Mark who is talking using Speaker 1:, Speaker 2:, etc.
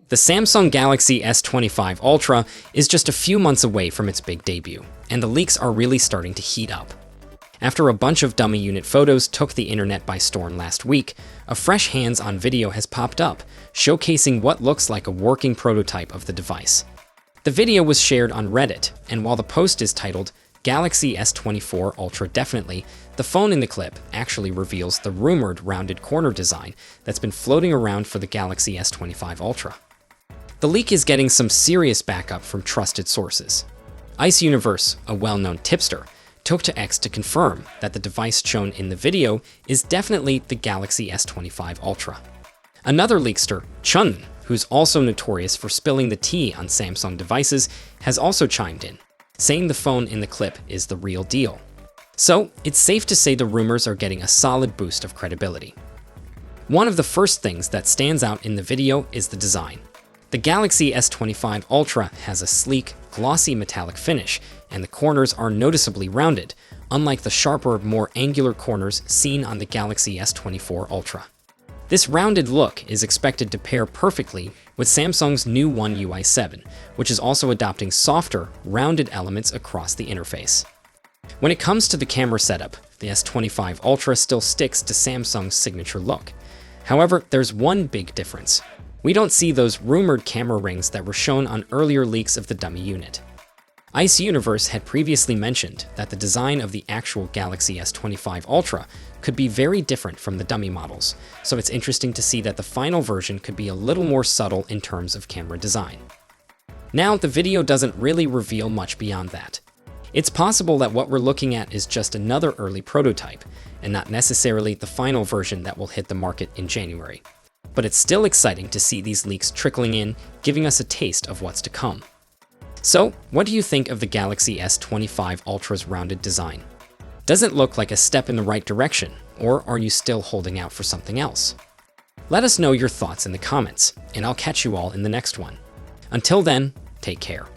Speaker 1: The Samsung Galaxy S25 Ultra is just a few months away from its big debut, and the leaks are really starting to heat up. After a bunch of dummy unit photos took the internet by storm last week, a fresh hands-on video has popped up, showcasing what looks like a working prototype of the device. The video was shared on Reddit, and while the post is titled, Galaxy S24 Ultra Definitely, the phone in the clip actually reveals the rumored rounded corner design that's been floating around for the Galaxy S25 Ultra. The leak is getting some serious backup from trusted sources. Ice Universe, a well-known tipster, took to X to confirm that the device shown in the video is definitely the Galaxy S25 Ultra. Another leakster, Chun, who's also notorious for spilling the tea on Samsung devices, has also chimed in, saying the phone in the clip is the real deal. So, it's safe to say the rumors are getting a solid boost of credibility. One of the first things that stands out in the video is the design. The Galaxy S25 Ultra has a sleek, glossy metallic finish, and the corners are noticeably rounded, unlike the sharper, more angular corners seen on the Galaxy S24 Ultra. This rounded look is expected to pair perfectly with Samsung's new One UI 7, which is also adopting softer, rounded elements across the interface. When it comes to the camera setup, the S25 Ultra still sticks to Samsung's signature look. However, there's one big difference. We don't see those rumored camera rings that were shown on earlier leaks of the dummy unit. Ice Universe had previously mentioned that the design of the actual Galaxy S25 Ultra could be very different from the dummy models, so it's interesting to see that the final version could be a little more subtle in terms of camera design. Now, the video doesn't really reveal much beyond that. It's possible that what we're looking at is just another early prototype, and not necessarily the final version that will hit the market in January. But it's still exciting to see these leaks trickling in, giving us a taste of what's to come. So, what do you think of the Galaxy S25 Ultra's rounded design? Does it look like a step in the right direction, or are you still holding out for something else? Let us know your thoughts in the comments, and I'll catch you all in the next one. Until then, take care.